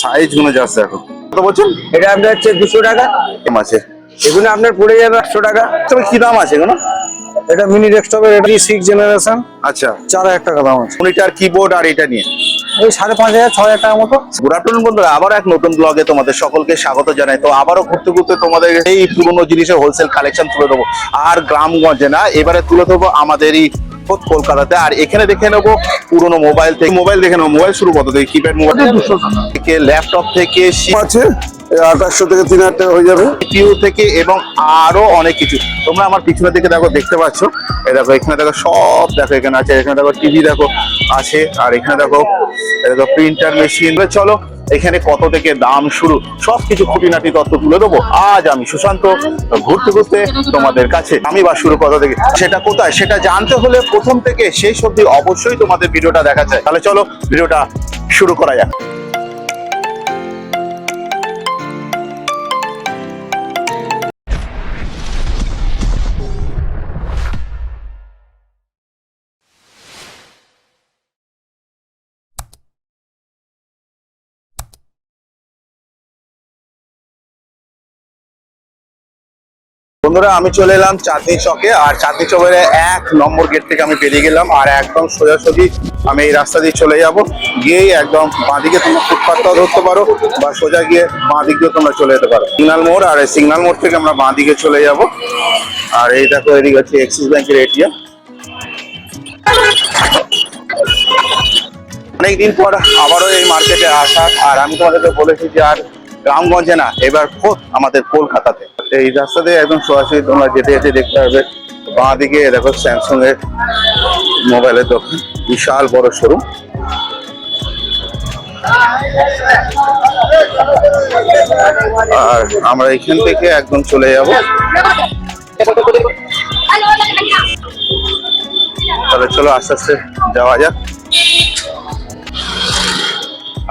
Size গুলো just দেখো কত বলছেন। এটা আপনার হচ্ছে 200 টাকা দাম আছে। এগুলো আপনার পড়ে যাবে 100 টাকা। তবে কি দাম আছে এগুলো? এটা মিনি ডেস্কটপের, এটা 6 জেনারেশন, আচ্ছা 4000 টাকা দাম আছে। মনিটর কিবোর্ড আর এটা নিয়ে ওই 5500 6000 টাকার মতো। গুড আফটারনুন বন্ধুরা, আবার এক নতুন ব্লগে তোমাদের সকলকে স্বাগত জানাই। তো আবারও ঘুরতে ঘুরতে তোমাদের এই পুরোনো জিনিসের হোলসেল কালেকশন তুলে দেবো, আর গ্রামগঞ্জে না, এবারে তুলে দেবো আমাদেরই কলকাতাতে। আর এখানে দেখে নেবো পুরোনো মোবাইল থেকে, মোবাইল দেখে নেবো। মোবাইল শুরু কত থেকে? কিপ্যাড মোবাইল 200 থেকে, ল্যাপটপ থেকে আছে 2800 থেকে 3000 টাকা হয়ে যাবে, সিপিইউ থেকে, এবং আরো অনেক কিছু। তোমরা আমার পিছনের দিকে দেখো, দেখতে পাচ্ছ, এই দেখো এখানে দেখো সব দেখো এখানে আছে। এখানে দেখো টিভি দেখো আছে, আর এখানে দেখো প্রিন্টার মেশিন। চলো এখানে কত থেকে দাম শুরু, সবকিছু খুঁটিনাটি তথ্য তুলে দেবো আজ আমি সুশান্ত ঘুরতে ঘুরতে তোমাদের কাছে। আমি বা শুরু কত থেকে, সেটা কোথায়, সেটা জানতে হলে প্রথম থেকে শেষ অবধি অবশ্যই তোমাদের ভিডিওটা দেখা যায়। তাহলে চলো ভিডিওটা শুরু করা যাক। বন্ধুরা, আমি চলে এলাম চাঁদনি চকে, আর চাঁদনি চকের 1 নম্বর গেট থেকে আমি বেরিয়ে গেলাম, আর একদম সোজাসুজি আমি এই রাস্তা দিয়ে চলে যাব। গিয়েই একদম বাঁদিকে তোমরা ফুটপাথটাও ধরতে পারো, বা সোজা গিয়ে বাঁদিক দিয়ে তোমরা চলে যেতে পারো সিগন্যাল মোড়। আর এই সিগন্যাল মোড় থেকে আমরা বাঁদিকে চলে যাব। আর এই দেখো এদিকে হচ্ছে এক্সিস ব্যাংকের এটিএম। অনেকদিন পর আবারও এই মার্কেটে আসা, আর আমি তোমাদেরকে বলেছি যে আর গ্রামগঞ্জে না, এবার খোদ আমাদের কলকাতাতে। এই রাস্তা দিয়ে একদম সরাসরি তোমরা যেতে যেতে দেখতে পাবে বাঁ দিকে দেখো স্যামসাং এর মোবাইলের দোকান, বিশাল বড় শোরুম। আর আমরা এখান থেকে একদম চলে যাব। তাহলে চলো আস্তে আস্তে যাওয়া যাক।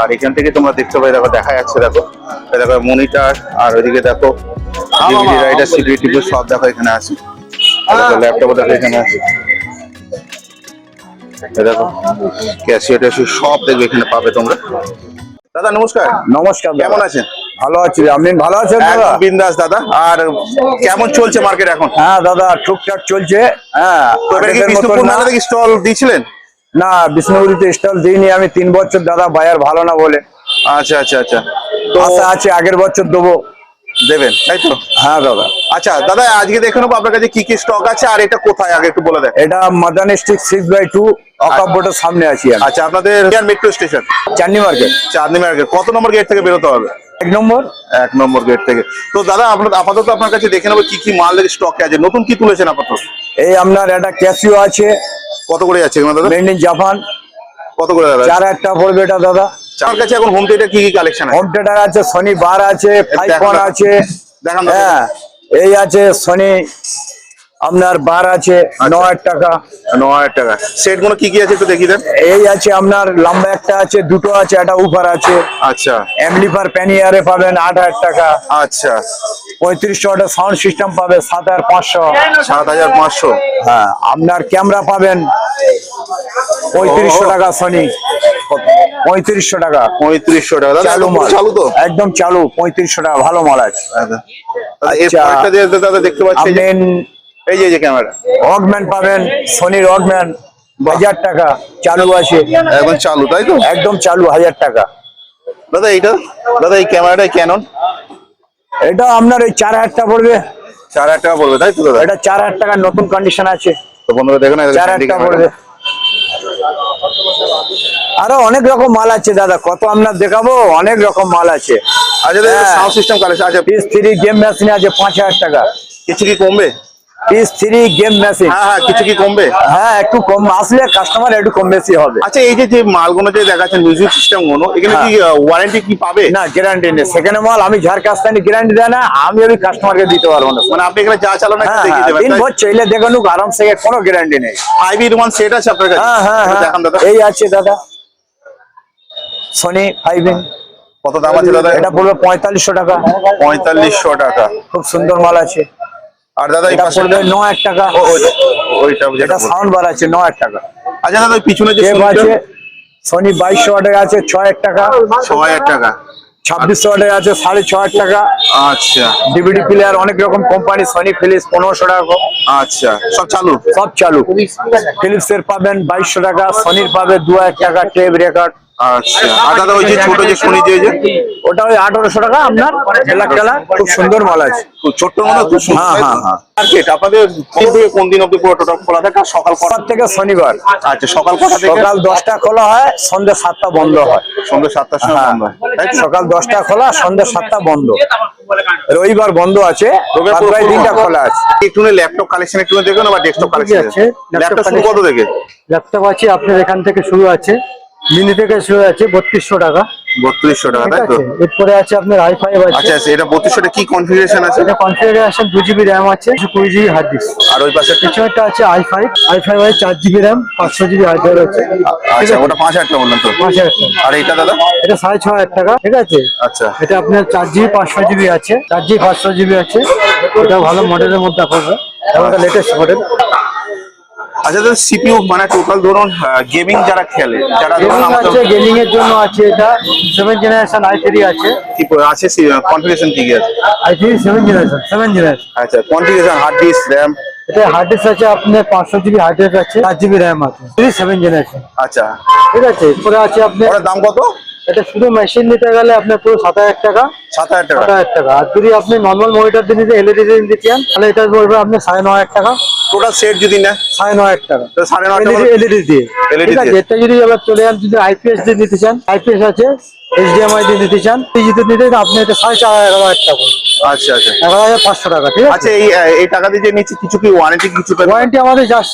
আর এখান থেকে তোমরা দেখতে পাই, দেখো দেখা যাচ্ছে, দেখো দেখো মনিটর, আর ওইদিকে দেখো ডিভিডি রাইডার, সিডি টিভি সব দেখো এখানে আছে। দেখো ল্যাপটপ দেখো এখানে আছে, দেখো ক্যাশিয়ার ট্যাশিয়ার সব দেখবে এখানে পাবে তোমরা। দাদা নমস্কার। নমস্কার, কেমন আছেন? ভালো আছি। আপনি ভালো আছেন দাদা? বিন্দাস দাদা। আর কেমন চলছে মার্কেট এখন? হ্যাঁ দাদা, টুকটাক চলছে। হ্যাঁ, বিষ্ণুপুর মেলাতে কি স্টল দিয়েছিলেন? না, বিষ্ণুপুরিতে স্টল দিইনি আমি 3 বছর দাদা, বাজার ভালো না বলে। আচ্ছা আচ্ছা আচ্ছা, তো আশা আছে আগের বছর দেবো। দেবেন তাই তো? হ্যাঁ দাদা। আচ্ছা দাদা, আজকে দেখে নেবো আপনার কাছে কি কি স্টক আছে, আর এটা কোথায় আগে একটু বলে দেন। এটা মাদান স্ট্রিট 6/2 অকাব্যটার সামনে আছি আমি। আচ্ছা, আপনাদের মেট্রো স্টেশন চাঁদনি মার্কেট। চাঁদনি মার্কেট কত নম্বর গেট থেকে বেরোতে হবে? 1 নম্বর। 1 নম্বর গেট থেকে। তো দাদা আপাতত আপনার কাছে দেখে নেবো কি কি মালের স্টক আছে, নতুন কি তুলেছেন আপাতত? এই আপনার একটা ক্যাসিও আছে। কত করে যাচ্ছে এগুলো দাদা? Made in Japan. কত করে দাদা? 4000 টাকা পড়বে এটা দাদা। আপনার কাছে এখন হোম থিয়েটার কি কি কালেকশন আছে? হোম থিয়েটার আছে, সনি বার আছে, 5 আছে। দেখান। হ্যাঁ, এই আছে সনি আপনার বার আছে 9000 টাকা। 9000 টাকা। সেট গুলো কি কি আছে একটু দেখিয়ে দেন। এই আছে আপনার লম্বা একটা আছে, দুটো আছে, একটা উপর আছে। আচ্ছা। অ্যাম্পলিফায়ার প্যানিয়ারে পাবেন 8000 টাকা। আচ্ছা। 3500 টাকা সাউন্ড সিস্টেম পাবে 7500। 7500। হ্যাঁ, আপনার ক্যামেরা পাবেন 3500 টাকা সনি। 3500 টাকা। 3500 টাকা। দাদা চালু মাল, চালু তো? একদম চালু। 3500 টাকা, ভালো মাল আছে। আচ্ছা, দাদা দেখতে পাচ্ছি এই যে ক্যামেরা ওয়াকম্যান পাবেন, সনির ওয়াকম্যান 1000 টাকা চালু আছে। একদম চালু তাই তো? একদম চালু, 1000 টাকা। দাদা এইটা, দাদা এই ক্যামেরাটা ক্যানন, এটা আপনার এই 4000 টাকা পড়বে। 4000 টাকা পড়বে তাই তো দাদা? এটা 4000 টাকা, নতুন কন্ডিশন আছে। তো বন্ধুরা দেখুন, 4000 টাকা পড়বে। আরো অনেক রকম মাল আছে দাদা, কত আপনার দেখাবো, অনেক রকম মাল আছে। আচ্ছা দাদা, সাউন্ড সিস্টেম কালেকশন আছে। PS3 গেম মেশিন আছে 5000 টাকা। কিছু কি কমবে? PS3 গেম মেশিন, হ্যাঁ কিছু কি কমবে? হ্যাঁ একটু কম আসলে কাস্টমার একটু কম বেশি হবে। আচ্ছা, এই যে মালগুলো যে দেখাচ্ছেন মিউজিক সিস্টেম গুলো, এখানে কি ওয়ারেন্টি কি পাবে? না, গ্যারান্টি নেই। সেকেন্ড মাল আমি যার কাছ থেকে গ্যারান্টি দেয় না, আমি ওই কাস্টমারকে দিতে পারবো না। মানে আপনি এখানে যা চালানো দেখিয়ে দেবেন? 3 বছর চাইলে দেখে নুক আরামসে, কোনো গ্যারান্টি নেই। 5-in-1 সেট আছে আপনার কাছে? হ্যাঁ হ্যাঁ হ্যাঁ, দেখান দাদা। এই আছে দাদা সনি 5-in। কত দাম আছে দাদা? এটা পড়বে 4500 টাকা। 4500 টাকা। খুব সুন্দর মাল আছে। আর দাদা এটা পড়বে 9000 টাকা। ওইটা এটা সাউন্ড বার আছে 9000 টাকা। আচ্ছা দাদা, পিছনে যে আছে সোনি 2200 ওয়াটের আছে 6000 টাকা, 6000 টাকা। 2600 ওয়াটের আছে 6500 টাকা। আচ্ছা ডিভিডি প্লেয়ার অনেক রকম কোম্পানি, সোনি ফিলিপস 1500 টাকা। আচ্ছা, সব চালু। সব চালু। ফিলিপস এর পাবেন 2200 টাকা, সোনির পাবে 2000 টাকা টেপ রেকর্ড। আচ্ছা, আর দাদা ওই যে ছোট যে সোনি যে ওটা ওই 1800 টাকা আপনার খেলা খুব সুন্দর মাল আছে। খুব ছোট্ট মতো, খুব সুন্দর। হ্যাঁ হ্যাঁ হ্যাঁ। মার্কেট আপনাদের কোন থেকে কোন দিন অবধি পুরো টোটাল খোলা থাকে? আর সকাল কটা থেকে শনিবার। আচ্ছা, সকাল কটা থেকে? সকাল 10টা খোলা হয়, সন্ধ্যে 7টা বন্ধ হয়। সন্ধ্যে 7টার সময় বন্ধ হয়, তাই তো? সকাল 10টা খোলা, সন্ধ্যে 7টা বন্ধ। রবিবার বন্ধ আছে, প্রায় দিনটা খোলা আছে। একটু ল্যাপটপ কালেকশন একটু দেখবেন বা ডেস্কটপ কালেকশন আছে। ল্যাপটপ শুরু কত থেকে? ল্যাপটপ আছে আপনার এখান থেকে শুরু আছে, মিনি থেকে শুরু আছে 3200 টাকা। 3200 টাকা, ঠিক তাই তো? আছে, এরপরে আছে আপনার i5 আছে। আচ্ছা আচ্ছা, এটা 3200 কি কনফিগারেশন আছে? এটা কনফিগারেশন 2GB র্যাম আছে, 20GB হার্ড ডিস্ক। আর ওই পাশে পিছনেরটা আছে i5 আছে 4GB RAM, 500GB hard disk আছে। আচ্ছা, ওটা 5000 টাকা বললেন তো? 5000 টাকা। আর এটা দাদা? এটা 6500 টাকা, ঠিক আছে। আচ্ছা, এটা আপনার 4GB 500GB আছে, 4GB 500GB আছে। এটা ভালো মডেলের মধ্যে আপনার, এটা লেটেস্ট মডেল। আচ্ছা দাদা, সিপিইউ মানে টোটাল ধরুন গেমিং যারা খেলে, যারা ধরুন গেমিং আমাদের আছে, গেমিং এর জন্য আছে এটা 7 জেনারেশন i3 আছে। কি আছে কনফিগারেশন কি কি আছে? i3 7 generation. আচ্ছা, কনফিগারেশন হার্ড ডিস্ক, র‍্যাম। এটা হার্ড ডিস্ক আছে আপনার 500GB হার্ড ডিস্ক আছে, 4GB র্যাম আছে, 7 জেনারেশন। আচ্ছা, ঠিক আছে, এরপরে আছে আপনার ওটার দাম কত? এটা শুধু মেশিন নিতে গেলে আপনার পুরো 7000 টাকা। 7000 টাকা। 7000 টাকা। আর যদি আপনি নর্মাল মনিটর দিয়ে নিতে এলইডি দিয়ে নিতে চান তাহলে এটা পড়বে আপনার 9500 টাকা। টোটাল সেট যদি না 9500 টাকা। 9500 টাকা এলইডি দিয়ে। LED ঠিক আছে, দিয়ে। এটা যদি আবার চলে যান, যদি আইপিএস দিয়ে নিতে চান, আইপিএস আছে, এইচডিএমআই দিয়ে নিতে চান, এই যদি নিতে চান আপনি এটা 11,500 টাকা। আচ্ছা আচ্ছা 11,500 টাকা, ঠিক আছে। আচ্ছা, এই টাকা দিয়ে যে নিচ্ছি কিছু কি ওয়ারেন্টি কিছু পাবে? ওয়ারেন্টি আমাদের জাস্ট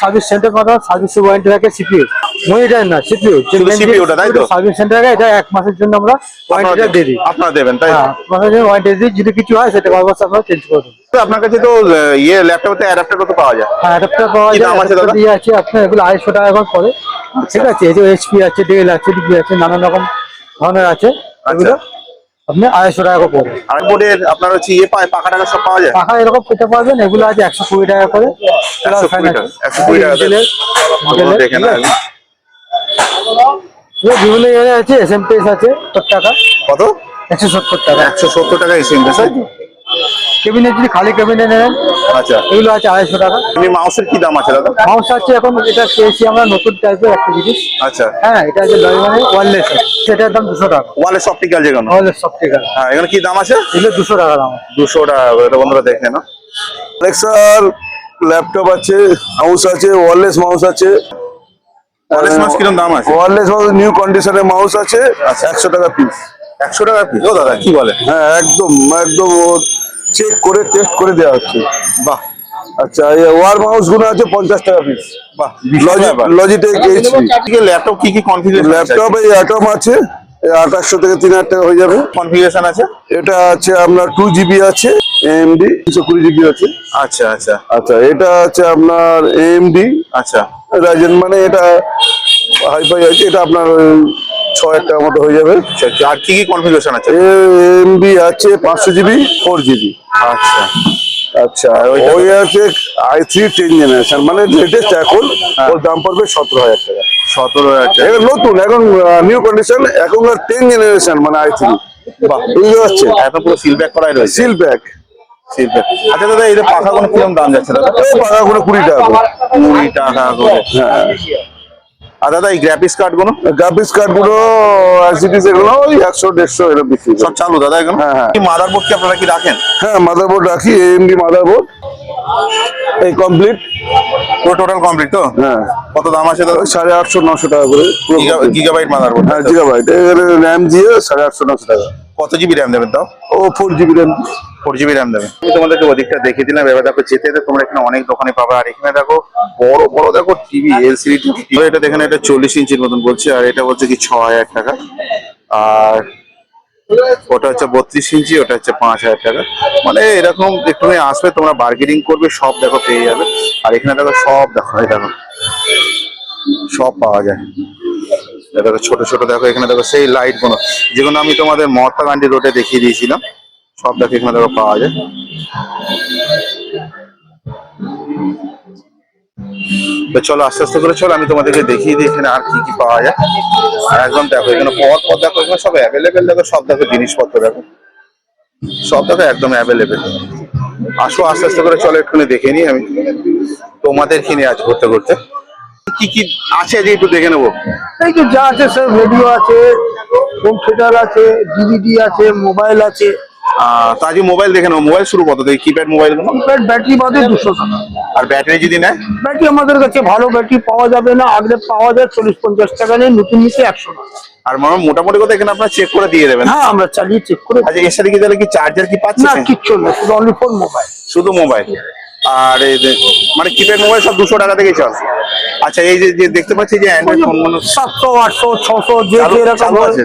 সার্ভিস সেন্টার কথা, সার্ভিস ওয়ারেন্টি থাকে সিপিইউ, মনিটর না সিপিইউ। শুধু CPU টা, তাই তো? সার্ভিস সেন্টারে এটা 1 মাসের জন্য আমরা ওয়ারেন্টিটা দিয়ে দিই। আপনারা দেবেন, তাই তো? হ্যাঁ, 1 মাসের জন্য ওয়ারেন্টি দিই, যদি কিছু হয় সেটা বারবার আপনারা চেঞ্জ করে দেবেন। তো আপনার কাছে তো ল্যাপটপে অ্যাডাপ্টার কত পাওয়া যায়? হ্যাঁ, অ্যাডাপ্টার পাওয়া কি যায়, দাম আছে দাদা? অ্যাডাপ্টার দিয়ে আছে আপনার এগুলো 250 টাকা করে পড়ে। ঠিক আছে, এই যে এইচপি আছে, ডেল আছে, ডিপি আছে, নানান রকম ধরনের আছে, এগুলো আপনি 250 টাকা করে পড়বে। আর বোর্ডের আপনার হচ্ছে পাকা টাকা সব পাওয়া যায়? পাখা এরকম পেতে পারবেন, এগুলো আছে 120 টাকা করে। 120 টাকা, 120 টাকা। আপনারা দেখে নেন বিভিন্ন জায়গায় আছে, এসএমপিএস আছে 70 টাকা। কত? 170 টাকা। 170 টাকা এসএমএস, তাই তো? কেবিনেট যদি খালি কেবিনে নেন আচ্ছা, এগুলো আছে 250 টাকা। এমনি মাউসের কি দাম আছে দাদা? মাউস আছে এখন এটা পেয়েছি আমরা নতুন টাইপের একটা জিনিস। আচ্ছা, হ্যাঁ, এটা আছে মানে ওয়্যারলেস, সেটার দাম 200 টাকা। ওয়ালেস অপটিক্যাল যেগুলো, ওয়্যারলেস সব ঠিক আছে, হ্যাঁ, এখানে কি দাম আছে? এগুলো 200 টাকা দাম। 200 টাকা করে। তো বন্ধুরা দেখে নাও। আলেক্সার ল্যাপটপ আছে, মাউস আছে, ওয়্যারলেস মাউস আছে। ওয়ালেস মাউস কিরকম দাম আছে? ওয়্যারলেস মাউস নিউ কন্ডিশনের মাউস আছে, 100 টাকা পিস। 100 টাকা পিস? ও দাদা কি বলে? হ্যাঁ, একদম একদম চেক করে টেস্ট করে দেওয়া হচ্ছে। বাহ আচ্ছা, এই ওয়ার মাউস গুলো আছে 50 টাকা পিস। বাহ, বিশাল ব্যাপার। লজিটেক এইচপি ল্যাপটপ কি কনফিগারেশন? ল্যাপটপ এই অ্যাটম আছে, 2800 থেকে 3000 টাকা হয়ে যাবে। কনফিগারেশন আছে? এটা আছে আপনার 2GB আছে, AMD 220GB আছে। আচ্ছা আচ্ছা আচ্ছা, এটা আছে আপনার AMD আচ্ছা রাইজেন, মানে এটা হাইফাই আছে, এটা আপনার 6000 টাকার মতো হয়ে যাবে। আচ্ছা, আর কি কনফিগারেশন আছে? AMD আছে 500GB 4GB। আচ্ছা আচ্ছা, ওই আছে i3 10 জেনারেশন, মানে লেটেস্ট এখন। ওর দাম পড়বে 17,000 টাকা। 17,000 টাকা। এটা নতুন, এখন নিউ কন্ডিশন, এখনকার 10 জেনারেশন মানে i3। বাহ, বুঝতে পারছেন? এখন পুরো সিল প্যাক করাই রয়েছে। Seal pack. Seal pack. আচ্ছা দাদা, এর পাখা কোনো কিরকম দাম যাচ্ছে দাদা? পাকা করে 20 টাকা করে। 20 টাকা করে। হ্যাঁ, আর দাদা এই গ্রাফিক্স কার্ড গুলো গ্রাফিক্স কার্ড গুলো এসিডিস এগুলো ওই 100-150 এরকম বিক্রি করে। সব চালু দাদা এখন? হ্যাঁ, হ্যাঁ। কি মাদারবোর্ড কি আপনারা কি রাখেন? হ্যাঁ, মাদারবোর্ড রাখি, AMD মাদারবোর্ড এই কমপ্লিট। পুরো টোটাল কমপ্লিট তো? হ্যাঁ, কত দাম আছে দাদা? 850-900 টাকা করে পুরো complete। Gigabyte motherboard? হ্যাঁ, জিগাবাইট। এখানে র্যাম দিয়ে 850-900 টাকা। কত জিবি র্যাম দেবেন তাও? ও 4GB র্যাম। 4GB র্যাম দেবেন। আমি তোমাদেরকে ওদিকটা দেখিয়ে দিলাম। এবার দেখো যেতে যেতে তোমরা এখানে অনেক দোকানে পাবে। আর এখানে দেখো বড় বড় দেখো টিভি, এলসিডি টিভি। এটা দেখেন, এটা 40 ইঞ্চির মতন বলছে, আর এটা বলছে কি 6000 টাকা। আর ওটা হচ্ছে 32 ইঞ্চি, ওটা হচ্ছে 5000 টাকা। মানে এরকম একটুখানি আসবে, তোমরা বার্গেনিং করবে, সব দেখো পেয়ে যাবে। আর এখানে দেখো সব দেখো, এই দেখো সব পাওয়া যায়। এটা দেখো ছোট ছোট দেখো, এখানে দেখো সেই লাইট গুলো যেগুলো আমি তোমাদের মহাত্মা গান্ধী রোডে দেখিয়ে দিয়েছিলাম, সব দেখো এখানে দেখো পাওয়া যায়। তো চলো আস্তে আস্তে করে চলো, আমি তোমাদেরকে দেখিয়ে দিই এখানে আর কি কি পাওয়া যায়। আর একদম দেখো এখানে পথ পথ দেখো, এখানে সব অ্যাভেলেবেল দেখো, সব দেখো জিনিসপত্র দেখো, সব দেখো একদম অ্যাভেলেবেল। আসো আস্তে আস্তে করে চলো, একটুখানি দেখে নিই আমি তোমাদেরকে নিয়ে আজ ঘুরতে ঘুরতে কি কি আছে যে একটু দেখে নেবো। এই তো যা আছে স্যার, রেডিও আছে, হোম থিয়েটার আছে, ডিভিডি আছে, মোবাইল আছে। তো আজকে মোবাইল দেখে নেবো। মোবাইল শুরু কত থেকে, কিপ্যাড মোবাইল গুলো? ব্যাটারি বাদে 200 টাকা। আর ব্যাটারি যদি নেয়? ব্যাটারি আমাদের কাছে ভালো ব্যাটারি পাওয়া যাবে না, আগে পাওয়া যায় 40-50 টাকা নিয়ে, নতুন নিতে 100 টাকা। আর মোটামুটি কথা এখানে আপনারা চেক করে দিয়ে দেবেন? হ্যাঁ, আমরা চালিয়ে চেক করে। আচ্ছা, এর সাথে কি তাহলে কি চার্জার কি পাচ্ছেন? না, কিচ্ছু না, শুধু অনলি ফর মোবাইল। শুধু মোবাইল। আর মানে কিপ্যাড মোবাইল সব 200 টাকা থেকেই চলে। আচ্ছা, এই যে দেখতে পাচ্ছি যে অ্যান্ড্রয়েড ফোন গুলো 700, 800, 600 যে চালু যেরকম আছে?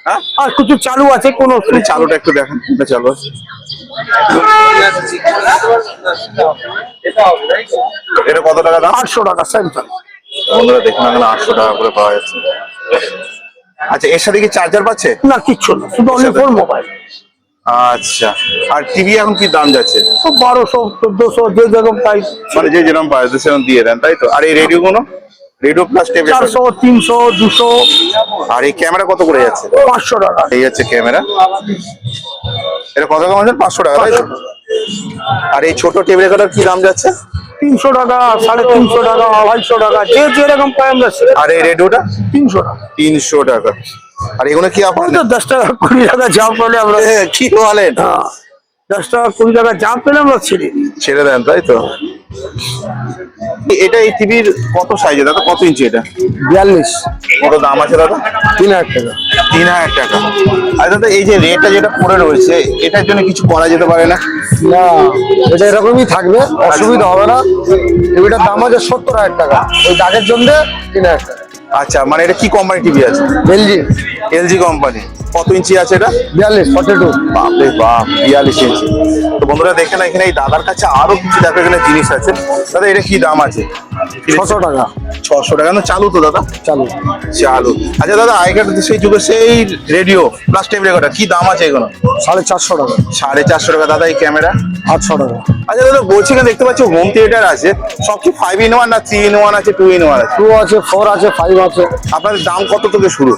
হ্যাঁ, আর কিছু চালু আছে, কোনো চালুটা একটু দেখেন, এটা চালু আছে। এটা কত টাকা দাম? 800 টাকা স্যামসাং। বন্ধুরা দেখুন এখানে 800 টাকা করে পাওয়া যাচ্ছে। আচ্ছা, এর সাথে কি চার্জার পাচ্ছে? না, কিচ্ছু না, শুধু অনলি ফর মোবাইল। আচ্ছা, আর টিভি এখন কি দাম যাচ্ছে? 1200, 1400 যে যেরকম প্রাইস, মানে যে যেরকম পায় সেরকম দিয়ে দেন, তাই তো? আর এই রেডিও গুলো, রেডিও প্লাস টেপ 400, 300, 200। আর এই ক্যামেরা কত করে যাচ্ছে? 500 টাকা। এই যাচ্ছে ক্যামেরা, এটা কত দাম আছে? 500 টাকা, তাই তো? আর এই ছোট টেপ রেকর্ডার কি দাম যাচ্ছে? 300 টাকা, 350 টাকা, 250 টাকা, যে যেরকম পাই আমরা। আর এই রেডিওটা 300 টাকা। 300 টাকা। আর এগুলো কি আপনার 10 টাকা 20 টাকা যা পেলে আমরা, কি বলেন? 10 টাকা 20 টাকা যা পেলে আমরা ছেড়ে দিই। ছেড়ে দেন, তাই তো? এটা এই টিভির কত সাইজে দাদা, কত ইঞ্চি এটা? 42। কত দাম আছে দাদা? 3000 টাকা। 3000 টাকা। আর দাদা এই যে রেটটা যেটা পড়ে রয়েছে, এটার জন্য কিছু করা যেতে পারে না? না, এটা এরকমই থাকবে, অসুবিধা হবে না। টিভিটার দাম আছে 70,000 টাকা, ওই দাগের জন্য 3000 টাকা। আচ্ছা, মানে এটা কি কোম্পানি টিভি আছে? এলজি। LG company. কত ইঞ্চি আছে এটা? 42, 42। বাপরে বাপ, 42 ইঞ্চি। তো বন্ধুরা দেখে না, এখানে এই দাদার কাছে আরো কিছু দেখো এখানে জিনিস আছে। দাদা এটা কি দাম আছে? 600 টাকা। 600 টাকা। না চালু তো দাদা? চালু। চালু। আচ্ছা দাদা, আগেকার সেই যুগে সেই রেডিও প্লাস টেপ রেকর্ডার কি দাম আছে এগুলো? 450 টাকা। 450 টাকা। দাদা এই ক্যামেরা? 800 টাকা। আচ্ছা দাদা, বলছি এখানে দেখতে পাচ্ছি হোম থিয়েটার আছে, সব কি 5-in-1 না 3-in-1 আছে, 2-in-1 আছে? 2 আছে, 4 আছে, 5 আছে। আপনাদের দাম কত থেকে শুরু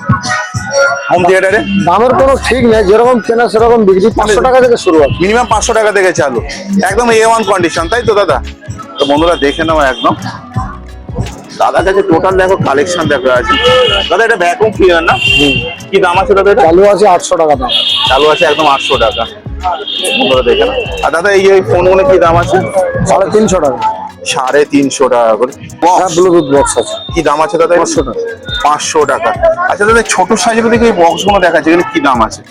হোম থিয়েটারে? দামের কোনো ঠিক নেই, যেরকম কেনা সেরকম বিক্রি। 500 টাকা থেকে শুরু আছে। মিনিমাম 500 টাকা থেকে চালু, একদম A1 কন্ডিশন, তাই তো দাদা? তো বন্ধুরা দেখে নাও একদম দাদার কাছে টোটাল দেখো কালেকশন দেখো আছে। দাদা এটা ভ্যাকুয়াম ক্লিনার না? কি দাম আছে দাদা এটা? চালু আছে 800 টাকা দাম। চালু আছে একদম 800 টাকা। বন্ধুরা দেখে নাও। আর দাদা এই ফোনগুলো কি দাম আছে? 350 টাকা। 350 টাকা করে। হ্যাঁ, ব্লুটুথ বক্স আছে। কি দাম আছে দাদা? 500 টাকা। 500 টাকা। আচ্ছা দাদা, ছোট সাইজের দিকে এই বক্স গুলো দেখাচ্ছে, এগুলো কি দাম আছে?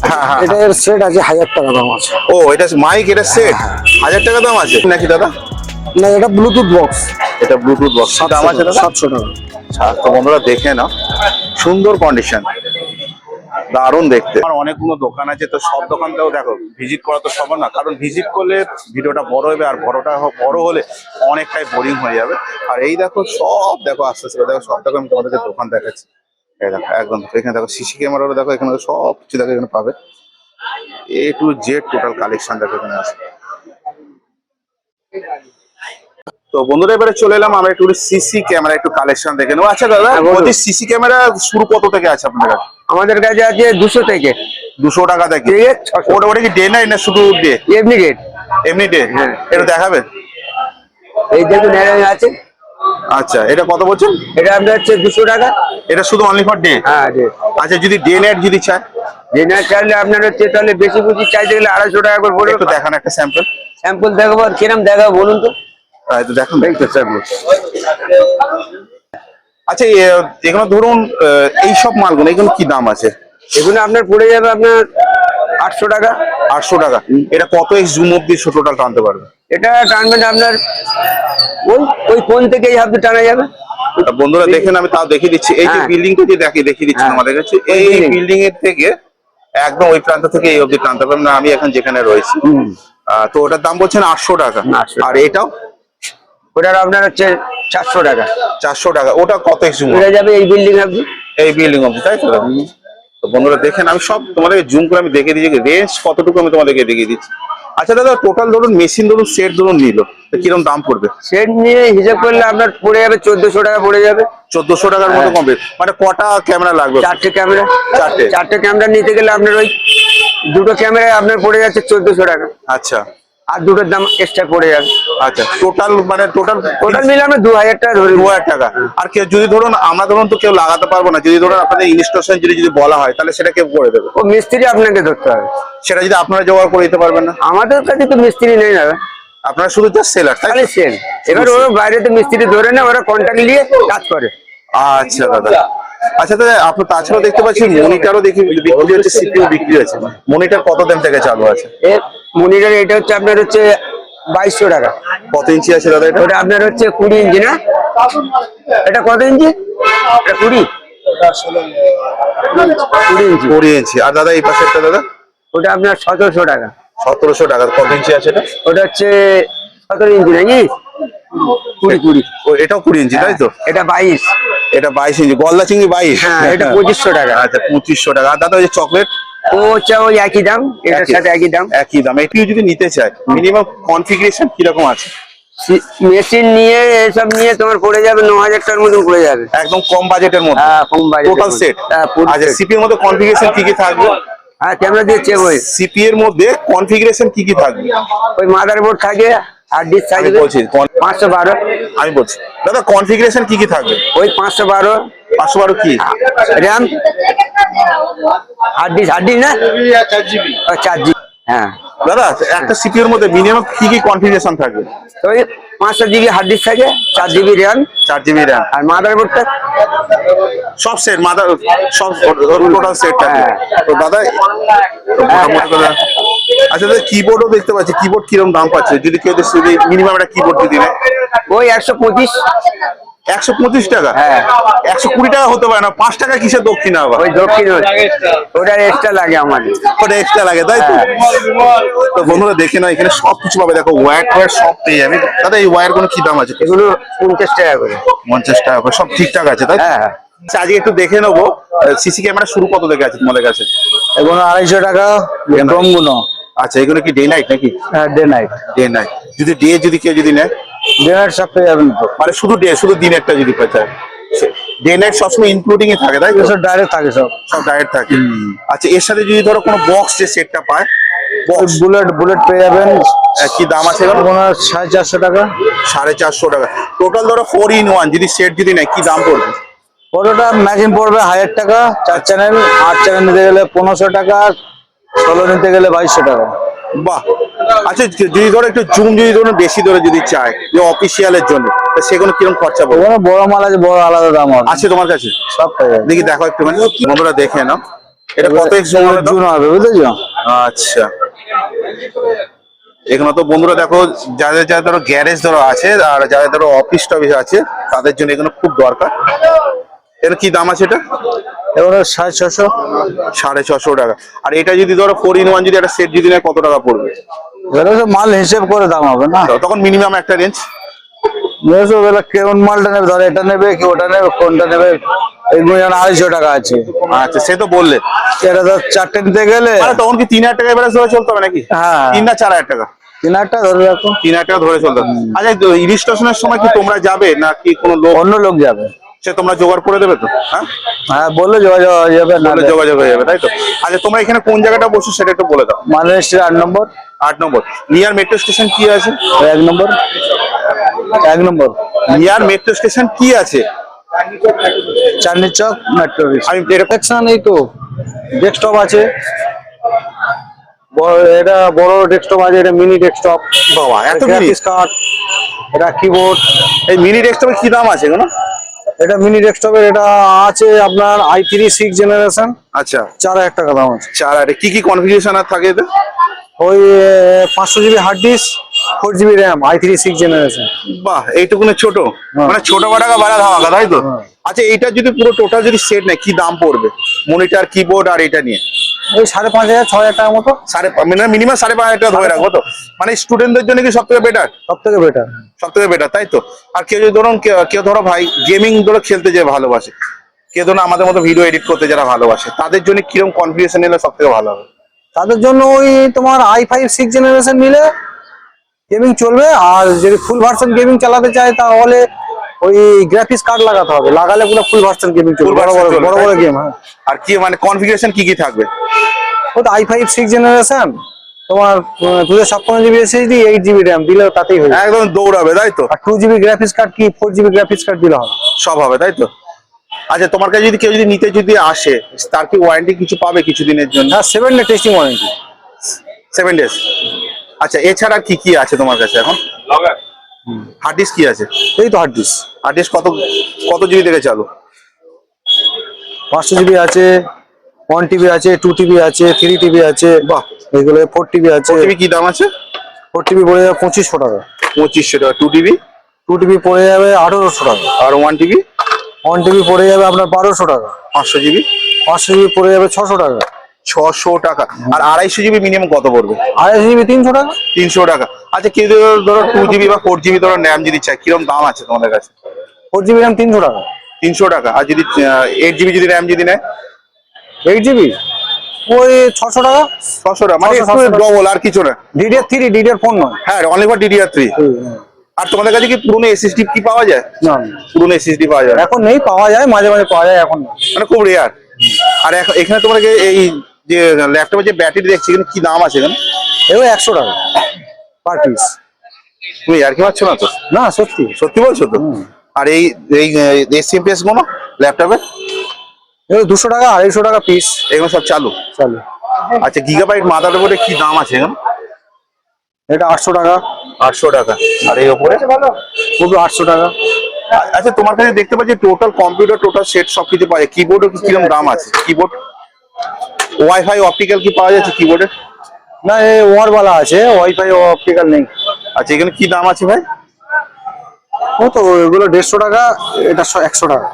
হ্যাঁ হ্যাঁ, এটা এর সেট আছে 1000 টাকা দাম আছে। ও এটা মাইক, এটা সেট 1000 টাকা দাম আছে নাকি দাদা? না, এটা ব্লুটুথ বক্স। এটা ব্লুটুথ বক্স দাম আছে দাদা? 700 টাকা। আচ্ছা, তো বন্ধুরা দেখে নাও, সুন্দর কন্ডিশন, দারুণ দেখতে। আমার অনেকগুলো দোকান আছে, তো সব দোকানটাও দেখো ভিজিট করা তো সম্ভব না, কারণ ভিজিট করলে ভিডিওটা বড় হবে, আর বড় হলে অনেকটাই বোরিং হয়ে যাবে। আর এই দেখো সব দেখো আস্তে আস্তে দেখো, সব দেখো আমি তোমাদেরকে দোকান দেখাচ্ছি। এই দেখো একদম এখানে দেখো সিসি ক্যামেরাও দেখো, এখানে সব কিছু দেখো এখানে পাবে, A to Z total collection দেখো এখানে আছে। তো বন্ধুরা এবারে চলে এলাম আমরা একটু সিসি ক্যামেরা একটু কালেকশন দেখে নেবো। আচ্ছা দাদা, প্রতি সিসি ক্যামেরা শুরু কত থেকে আছে আপনাদের কাছে? আমাদের কাছে আছে 200 থেকে। 200 টাকা থেকে? ওটা কি ডে নাইট না শুধু ডে? এমনি গেট। এমনি ডে? হ্যাঁ। এটা দেখাবে? এই দেখুন আছে। আচ্ছা, এটা কত বলছেন? এটা আপনার হচ্ছে 200 টাকা। এটা শুধু অনলি ফর ডে? হ্যাঁ, ডে। আচ্ছা, যদি ডে নাইট যদি চায়? ডে নাইট চাইলে আপনার হচ্ছে, তাহলে বেশি বুঝি চাইতে গেলে 250 টাকা করে পড়বে। একটু দেখান একটা স্যাম্পল। স্যাম্পল দেখাবো, কিরম দেখাবো বলুন তো? তো দেখুন দেখতে স্যাম্পল। আচ্ছা, এগুলো ধরুন এই সব মালগুলো এগুলো কি দাম আছে? এগুলো আপনার পড়ে যাবে আপনার 800 টাকা। 800 টাকা। এটা কত এক্স জুম অব্দি টোটাল টানতে পারবে? এটা টানবেন আপনার ওই ফোন থেকে এই হাতে টানা যাবে। বন্ধুরা দেখেন, আমি তাও দেখিয়ে দিচ্ছি, এই যে হ্যাঁ। বিল্ডিংটা যে দেখিয়ে দিচ্ছি হ্যাঁ। আমাদের কাছে, এই বিল্ডিং এর থেকে একদম ওই প্রান্ত থেকে এই অব্দি টানতে পারবেন না, আমি এখন যেখানে রয়েছি। তো ওটার দাম বলছেন 800 টাকা। 800 আর এটাও? ওটার আপনার হচ্ছে 400 টাকা। 400 টাকা। ওটা কত এক্স জুম? ওটা যাবে এই বিল্ডিং অব্দি। এই বিল্ডিং অব্দি, তাই তো? তো বন্ধুরা দেখেন, আমি সব তোমাদেরকে জুম করে আমি দেখিয়ে দিচ্ছি, রেঞ্জ কতটুকু আমি তোমাদেরকে দেখিয়ে দিচ্ছি। আচ্ছা দাদা, টোটাল ধরুন মেশিন ধরুন সেট ধরুন নিল, তো কিরকম দাম পড়বে? সেট নিয়ে হিসাব করলে আপনার পড়ে যাবে 1400 টাকা পড়ে যাবে। 1400 টাকার মতো কমবে? মানে কটা ক্যামেরা লাগবে? চারটে ক্যামেরা। চারটে? চারটে ক্যামেরা নিতে গেলে আপনার ওই দুটো ক্যামেরায় আপনার পড়ে যাচ্ছে 1400 টাকা। আচ্ছা আর দুটোর দাম এক্সট্রা পড়ে যাবে। আচ্ছা, টোটাল টোটাল মিলে আমরা 2000 টাকা ধরে 2000 টাকা। আর কেউ যদি ধরুন, আমরা ধরুন তো কেউ লাগাতে পারবো না, যদি ধরুন আপনাদের ইনস্টলেশন যদি বলা হয়, তাহলে সেটা কেউ করে দেবে? ও মিস্ত্রি আপনাকে ধরতে হবে। সেটা যদি আপনারা জোগাড় করে দিতে পারবেন না? আমাদের কাছে তো মিস্ত্রি নেই না, আপনারা শুধু জাস্ট সেলার, তাই খালি তো? সেল। এবার ওরা বাইরে তো মিস্ত্রি ধরে না, ওরা কন্ট্যাক্ট নিয়ে কাজ করে। আচ্ছা দাদা, আচ্ছা দাদা, আপনার তাছাড়াও দেখতে পাচ্ছি মনিটরও বিক্রি হচ্ছে, সিপিইউ বিক্রি হচ্ছে। মনিটর কত দাম থেকে চালু আছে? এর মনিটর এটা হচ্ছে আপনার হচ্ছে 2200 টাকা। কত ইঞ্চি আছে দাদা এটা? ওটা আপনার হচ্ছে 20 ইঞ্চি না? এটা কত ইঞ্চি? এটা 20 ইঞ্চি। 20 ইঞ্চি। আর দাদা এই পাশেরটা দাদা? ওটা আপনার 1700 টাকা। 1700 টাকা। কত ইঞ্চি আছে এটা? ওটা হচ্ছে 17 ইঞ্চি নাকি? 20 ও, এটাও 20 ইঞ্চি তাই তো? এটা 22। এটা 22 ইঞ্চি, গলদা চিংড়ি 22। হ্যাঁ, এটা 2500 টাকা। আচ্ছা 2500 টাকা। আর দাদা ওই যে চকলেট? ও হচ্ছে ওই একই দাম, এটার সাথে একই দাম। একই দাম। এটিও যদি নিতে চায়, মিনিমাম কনফিগারেশন কিরকম আছে? মেশিন নিয়ে এসব নিয়ে তোমার পড়ে যাবে 9000 টাকার মতন পড়ে যাবে। একদম কম বাজেটের মধ্যে? হ্যাঁ, কম বাজেট। Total set? হ্যাঁ, পুরো আচ্ছা, set। সিপি এর মধ্যে কনফিগারেশন কি কি থাকবে? হ্যাঁ, ক্যামেরা দিয়ে চেক হয়। সিপি এর মধ্যে কনফিগারেশন কি কি থাকবে? ওই মাদারবোর্ড থাকে, হার্ড ডিস্ক আমি থাকবে বলছি 512। আমি বলছি দাদা, কনফিগারেশন কি কি থাকবে? ওই 512 512 কি? র্যাম, হার্ড ডিস্ক না, 4GB। হ্যাঁ দাদা, একটা সিপি এর মধ্যে মিনিমাম কি কি কনফিগারেশন থাকবে? তো ওই 500GB হার্ড ডিস্ক থাকে, 4GB র্যাম, 4GB র্যাম। আর মাদারবোর্ডটা সব সেট সব টোটাল সেট থাকে। তো দাদা মোটামুটি করে, আচ্ছা দাদা কিবোর্ডও দেখতে পাচ্ছি, কিবোর্ড কিরকম দাম পাচ্ছে যদি কেউ মিনিমাম একটা কিবোর্ড যদি নেয়? ওই 125। 125 টাকা? হ্যাঁ। 120 টাকা হতে পারে না? 5 টাকা কিসের দক্ষিণ আবার? ওই দক্ষিণ ওটা এক্সট্রা লাগে আমাদের। ওটা এক্সট্রা লাগে তাই তো? তো বন্ধুরা দেখে না, এখানে সবকিছু পাবে, দেখো ওয়্যার সব পেয়ে যাবে। দাদা এই ওয়্যার গুলো কি দাম আছে? এগুলো 50 টাকা করে। 50 টাকা করে, সব ঠিকঠাক আছে তাই তো? হ্যাঁ। আচ্ছা, আজকে একটু দেখে নেবো সিসি ক্যামেরা শুরু কত থেকে আছে তোমাদের কাছে? এগুলো 250 টাকা ড্রোন গুলো। আচ্ছা, এগুলো কি ডে নাইট নাকি? হ্যাঁ, ডে নাইট। Day night. যদি কেউ যদি নেয়, ডে নাইট সব পেয়ে যাবেন তো। মানে শুধু দিনেরটা যদি চায়, ডে নাইট সবসময় ইনক্লুডিং এ থাকে তাই তো? সব ডাইরেক্ট থাকে সব। সব ডাইরেক্ট থাকে। আচ্ছা, এর সাথে যদি ধরো কোনো বক্স যে সেটটা পায়, বক্স বুলেট পেয়ে যাবেন। কি দাম আছে এগুলো? 450 টাকা। 450 টাকা। টোটাল ধরো 4-in-1 যদি সেট যদি নেয়, কি দাম পড়বে? পুরোটা ম্যাগজিন পড়বে 1000 টাকা। 4 চ্যানেল, 8 চ্যানেল নিতে গেলে 1500 টাকা, 16 নিতে গেলে 2200 টাকা। বাহ। আচ্ছা, যদি ধরো একটু জুম যদি ধরো বেশি ধরে যদি চায় যে অফিসিয়ালের জন্য, তো সেগুলো কিরকম খরচা পড়বে? ওখানে বড় মাল আছে, বড় আলাদা দাম হবে। আছে তোমার কাছে? সব পেয়ে যাবে। দেখি দেখো একটু, মানে বন্ধুরা দেখে নাও এটা কত জুম হবে বুঝেছো? আচ্ছা, এখানে তো বন্ধুরা দেখো, যাদের ধরো গ্যারেজ ধরো আছে আর যাদের ধরো অফিস টফিস আছে, তাদের জন্য এগুলো খুব দরকার। এর কি দাম আছে এটা? এগুলো 650। 650 টাকা। আর এটা যদি ধরো 4-in-1 যদি একটা সেট যদি নেয়, কত টাকা পড়বে? এগুলো সব মাল হিসেব করে দাম হবে না? তখন মিনিমাম একটা রেঞ্জ? কেমন মালটা নেবে, ধরো এটা নেবে কি ওটা নেবে, কোনটা নেবে, এগুলো যেন 250 টাকা আছে। আচ্ছা, সে তো বললে এটা ধর 4টে নিতে গেলে তখন কি 3000 টাকা এবারে ধরে চলতে হবে নাকি? হ্যাঁ। 3 না 4000 টাকা? 3000 টাকা ধরে রাখো। 3000 টাকা ধরে চলতে হবে। আচ্ছা, ইনস্টলেশনের সময় কি তোমরা যাবে না কি কোনো লোক? অন্য লোক যাবে। সে তোমরা জোগাড় করে দেবে তো? হ্যাঁ, হ্যাঁ, বললে যোগাযোগ হয়ে যাবে। বললে যোগাযোগ হয়ে যাবে তাই তো? আচ্ছা, তোমরা এখানে কোন জায়গাটা বসো সেটা একটু বলে দাও। মালয়ের স্ট্রিট 8 নম্বর। 8 নম্বর। নিয়ার মেট্রো স্টেশন কি আছে? 1 নম্বর। 1 নম্বর নিয়ার মেট্রো স্টেশন কি আছে? চাঁদনি চক মেট্রো। আমি এরকম সেকশন এই তো ডেস্কটপ আছে, এটা বড় ডেস্কটপ আছে, এটা মিনি ডেস্কটপ। বাবা, এত মিনি! গ্রাফিক্স কার্ড, এটা কিবোর্ড। এই মিনি ডেস্কটপে কি দাম আছে এগুলো? এটা মিনি ডেস্কটপের এটা আছে আপনার i3 6 জেনারেশন। আচ্ছা, 4000 টাকা দাম আছে। 4 কি কি কনফিগারেশন আর থাকে এতে? ওই 500GB hard disk, 4GB RAM, i3 6 generation. বাহ, এইটুকুনে ছোট, মানে ছোট বাটাকা বাড়া ধামাকা তাই তো? আচ্ছা, এইটা যদি পুরো টোটাল যদি সেট নেয়, কি দাম পড়বে? মনিটর, কিবোর্ড আর এটা নিয়ে ওই 5500 6000 টাকার মতো। মিনিমাম 5500 টাকা ধরে রাখবো তো? মানে স্টুডেন্টদের জন্য কি সব থেকে বেটার? সব থেকে বেটার। সব থেকে বেটার তাই তো? আর কেউ যদি ধরুন কেউ ধরো ভাই গেমিং ধরো খেলতে যে ভালোবাসে, কেউ ধরুন আমাদের মতো ভিডিও এডিট করতে যারা ভালোবাসে, তাদের জন্য কিরকম কনফিগারেশন নিলে সব থেকে ভালো হবে? তাদের জন্য ওই তোমার i5 6 জেনারেশন নিলে গেমিং চলবে, আর যদি ফুল ভার্সন গেমিং চালাতে চায় তাহলে ওই গ্রাফিক্স কার্ড লাগাতে হবে, লাগালে পুরো ফুল ভার্সন গেমিং চলবে, বড় বড় বড় বড় গেম। হ্যাঁ, আর কি মানে কনফিগারেশন কি কি থাকবে? ওই তো i5 6 জেনারেশন তোমার 256 জিবি SSD 8 জিবি র্যাম দিলে তাতেই হয়ে যাবে। একদম দৌড়াবে তাই তো? আর 2 জিবি গ্রাফিক্স কার্ড কি 4 জিবি গ্রাফিক্স কার্ড দিলে হবে, সব হবে তাই তো? আচ্ছা তোমার কাছে যদি কেউ যদি নিতে যদি আসে, তার কি ওয়ারেন্টি কিছু পাবে কিছুদিনের জন্য? হ্যাঁ 7 ডে টেস্টিং ওয়ারেন্টি। 7 ডেজ। আচ্ছা এছাড়া কি কি আছে তোমার কাছে এখন? হার্ড ডিস্ক কি আছে? এই তো হার্ড ডিস্ক হার্ড ডিস্ক কত কত জিবি থেকে চালু? 500 জিবি আছে, 1 টিবি আছে, 2 টিবি আছে, 3 টিবি আছে, বাহ, এগুলো 4 টিবি আছে। টিবি কি দাম আছে? 4 টিবি পড়ে যাবে 2500 টাকা, 2500 টাকা। 2 টিবি? 2 টিবি পড়ে যাবে 1800 টাকা, আর 1 টিবি? 1 টিবি পড়ে যাবে আপনার 1200 টাকা, 500 জিবি? 500 জিবি পড়ে যাবে 600 টাকা, 600 টাকা। আর 250 জিবি মিনিমাম কত পড়বে? 250 জিবি 300 টাকা। 300 টাকা। আচ্ছা কেউ ধরো 2 জিবি বা 4 জিবি ধরো র্যাম যদি চাই, কিরকম দাম আছে তোমাদের কাছে? 4 জিবি র্যাম 300 টাকা। 300 টাকা। আর যদি 8 জিবি যদি র্যাম যদি নেয়? 8 জিবি ওই 600 টাকা। 600 টাকা, মানে 600 টাকা। ডবল আর কিছু না। DDR3 DDR4 নয়। হ্যাঁ, অনলি ফর DDR3। আর তোমাদের কাছে কি পুরনো এসএসডি কি পাওয়া যায়? না পুরনো এসএসডি পাওয়া যায় না? এখন নেই, পাওয়া যায় মাঝে মাঝে পাওয়া যায়, এখন না। মানে খুব রেয়ার। আর এখানে তোমাদের এই যে ল্যাপটপের যে ব্যাটারি দেখছি, এখানে কি দাম আছে এখানে? এগুলো 100 টাকা পার পিস। তুমি আর কি পাচ্ছ না তো? না সত্যি সত্যি বলছো তো? আর এই এই এসএমপিএস গুলো ল্যাপটপে এগুলো 200 টাকা 250 টাকা পিস। এগুলো সব চালু? চলো, আচ্ছা গিগাবাইট মাদারবোর্ডে কি দাম আছে এখন? এটা 800 টাকা। 800 টাকা। আর এই উপরে পুরো 800 টাকা। আচ্ছা তোমার কাছে দেখতে পাচ্ছি টোটাল কম্পিউটার টোটাল সেট সবকিছু পাওয়া যায়। কিবোর্ডও কিরকম দাম আছে? কিবোর্ড ওয়াইফাই অপটিক্যাল কি পাওয়া যাচ্ছে কিবোর্ডে? না এই ওয়ারওয়ালা আছে, ওয়াইফাই ও অপটিক্যাল নেই। আচ্ছা এখানে কি দাম আছে ভাই? ও তো এগুলো 150 টাকা, এটা 100 টাকা।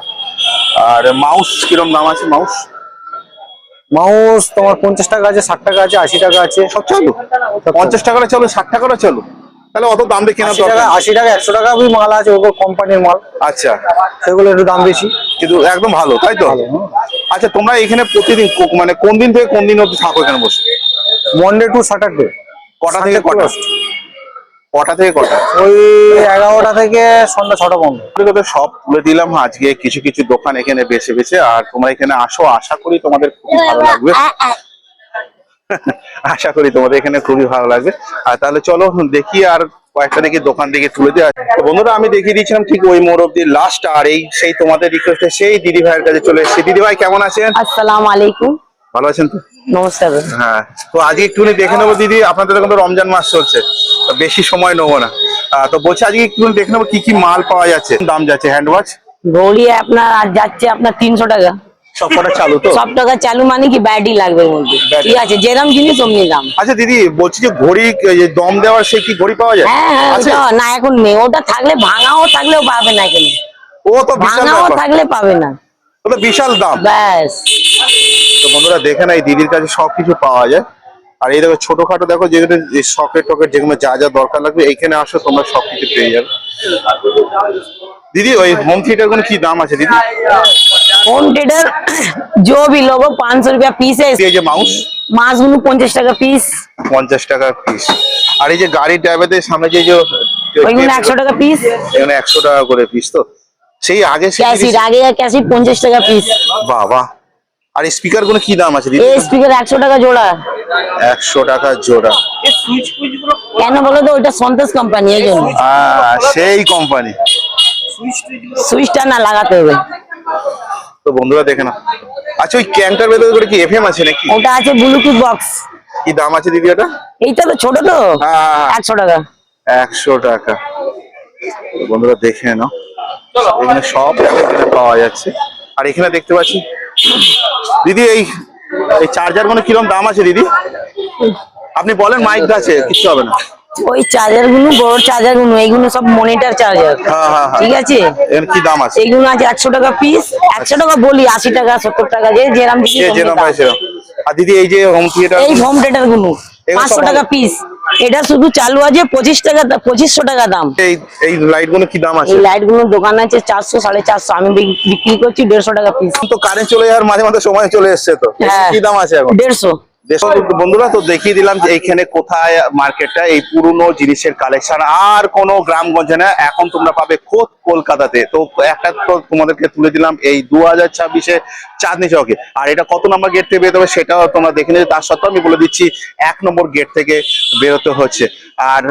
আর মাউস কিরকম দাম আছে? মাউস মাউস তোমার 50 টাকা আছে, 60 টাকা আছে, 80 টাকা আছে, সব চালু? 50 টাকাটা চলো, 60 টাকাটা চলো, তাহলে অত দাম দিয়ে কেনা 80 টাকা দরকার? 80 টাকা 100 টাকা ওই মাল আছে, ওগুলো কোম্পানির মাল, আচ্ছা, সেগুলো একটু দাম বেশি, কিন্তু একদম ভালো তাই তো? ভালো। আচ্ছা তোমরা এখানে প্রতিদিন মানে কোন দিন থেকে কোন দিন অবধি থাকো এখানে বসে? Monday to Saturday. কটা থেকে কটা? কটা থেকে কটা? ওই 11টা থেকে সন্ধ্যা 6টা পর্যন্ত। তো সব তুলে দিলাম আজকে কিছু কিছু দোকান এখানে বেছে বেছে। আর তোমরা এখানে আসো, আশা করি তোমাদের খুবই ভালো লাগবে। আশা করি তোমাদের এখানে খুবই ভালো লাগবে। আর তাহলে চলো দেখি আর কয়েকটা দেখি দোকান দেখে তুলে দেওয়া। তো বন্ধুরা আমি দেখিয়ে দিয়েছিলাম ঠিক ওই মোড় অব্দি লাস্ট। আর এই সেই তোমাদের রিকোয়েস্টে সেই দিদি ভাইয়ের কাছে চলে এসেছি। দিদি ভাই কেমন আছেন? আসসালামু আলাইকুম। ভালো আছেন তো? নমস্কার। হ্যাঁ, তো আজকে একটুখানি দেখে নেবো দিদি, আপনাদের এখন তো রমজান মাস চলছে, তো বেশি সময় নেবো না। তো বলছি আজকে একটুখানি দেখে নেবো কি কি মাল পাওয়া যাচ্ছে, দাম যাচ্ছে। হ্যান্ড ওয়াচ ঘড়ি আপনার আজ যাচ্ছে আপনার 300 টাকা। সব কটা চালু তো? সব টাকা চালু, মানে কি ব্যাটারি লাগবে এর মধ্যে। ব্যাটারি। ঠিক আছে, যেরকম জিনিস অমনি দাম। আচ্ছা দিদি বলছি যে ঘড়ি এই যে দম দেওয়ার সেই কি ঘড়ি পাওয়া যায়? হ্যাঁ হ্যাঁ, আছে? ওটা না এখন নেই, ওটা থাকলে ভাঙাও থাকলেও পাবে না এখানে, ও তো বিশাল ভাঙাও ব্যাপার, থাকলে পাবে না। ও তো বিশাল দাম। ব্যাস। তো বন্ধুরা দেখে না, এই দিদির কাছে সবকিছু পাওয়া যায়। আর এই দেখো ছোটখাটো দেখো যেগুলো সকেট টকেট যেগুলো যা যা দরকার লাগবে এইখানে আসো, তোমরা সবকিছু পেয়ে যাবে। দিদি ওই হোম থিয়েটার গুলো কি দাম আছে দিদি? होम थिएटर जो भी लोगो 500 रुपया पीस है। এই যে মাউস मांस गुलो 50 টাকা পিস। 50 টাকা পিস। আর এই যে গাড়ির ড্রাইভারদের সামনে যে ওইগুলো 100 টাকা পিস। এখানে 100 টাকা করে পিস। তো সেই আগে সেই ক্যাসিট আগে ক্যাসিট 50 টাকা পিস। বাবা। আর স্পিকার গুলো কি দাম আছে দিদি? এই স্পিকার 100 টাকা জোড়া। 100 টাকা জোড়া। কেন বলো তো, ওইটা সন্তোষ কোম্পানি, এই জন্য। সেই কোম্পানি। সুইচটা না লাগাতে হবে। তো বন্ধুরা দেখে না। আচ্ছা ওই ক্যাংটার ভেতরে করে কি এফএম আছে নাকি? ওটা আছে ব্লুটুথ বক্স। কি দাম আছে দিদি এটা? এইটা তো ছোট তো, হ্যাঁ। 100 টাকা। 100 টাকা। তো বন্ধুরা দেখে নাও, এখানে সব এখানে পাওয়া যাচ্ছে। আর এখানে দেখতে পাচ্ছি দিদি এই চার্জার গুলো কিরকম দাম আছে দিদি? আপনি বলেন, মাইক আছে, কিচ্ছু হবে না। ওই চার্জার গুলো বড় চার্জার গুলো, এইগুলো সব মনিটর চার্জার। হ্যাঁ হ্যাঁ হ্যাঁ। ঠিক আছে, এর কি দাম আছে? এইগুলো আছে 100 টাকা পিস। 100 টাকা বলি, 80 টাকা 70 টাকা, যে যেরকম যে যেরকম পাইছে। আর দিদি এই যে হোম থিয়েটার, এই হোম থিয়েটার গুলো 500 টাকা পিস। এটা শুধু চালু আছে 25 টাকা, 2500 টাকা দাম। এই এই লাইট গুলো কি দাম আছে? এই লাইট গুলো দোকান আছে 400 450, আমি বিক্রি করছি 150 টাকা পিস। তো কারেন্ট চলে যাওয়ার মাঝে মাঝে সময় চলে এসছে, তো হ্যাঁ। কি দাম আছে এখন? 150 বন্ধুরা তো দেখিয়ে দিলাম যে এইখানে কোথায় মার্কেটটা, এই পুরনো জিনিসের কালেকশন আর কোনো গ্রামগঞ্জে না, এখন তোমরা পাবে খোদ কলকাতাতে। তো একটা তো তোমাদেরকে তুলে দিলাম এই 2026-এ চাঁদনি চকে, আর এটা কত নম্বর গেট থেকে বেরোতে হবে সেটাও তোমরা দেখে নিলে। তার সত্ত্বেও আমি বলে দিচ্ছি 1 নম্বর গেট থেকে বেরোতে হচ্ছে। আর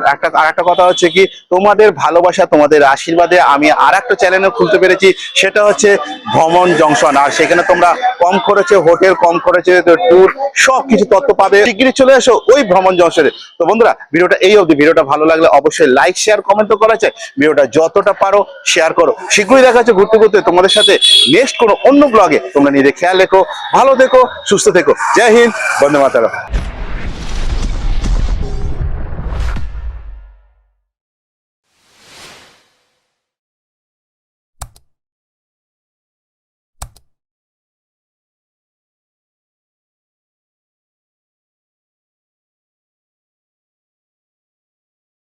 একটা কথা হচ্ছে কি, তোমাদের ভালোবাসা তোমাদের আশীর্বাদে আমি আর একটা চ্যানেল খুলতে পেরেছি, সেটা হচ্ছে ভ্রমণ জংশন। আর সেখানে তোমরা কম খরচে হোটেল, কম খরচে ট্যুর সবকিছু তথ্য পাবে। শিগগিরই চলে এসো ওই ভ্রমণ জংশনে। তো বন্ধুরা ভিডিওটা এই অবধি। ভিডিওটা ভালো লাগলে অবশ্যই লাইক শেয়ার কমেন্ট তো করা চাই। ভিডিওটা যতটা পারো শেয়ার করো। শীঘ্রই দেখা হচ্ছে ঘুরতে ঘুরতে তোমাদের সাথে নেক্সট কোনো অন্য ব্লগে। তোমরা নিজে খেয়াল রেখো, ভালো থেকো, সুস্থ থেকো। জয় হিন্দ, বন্দে মাতরম।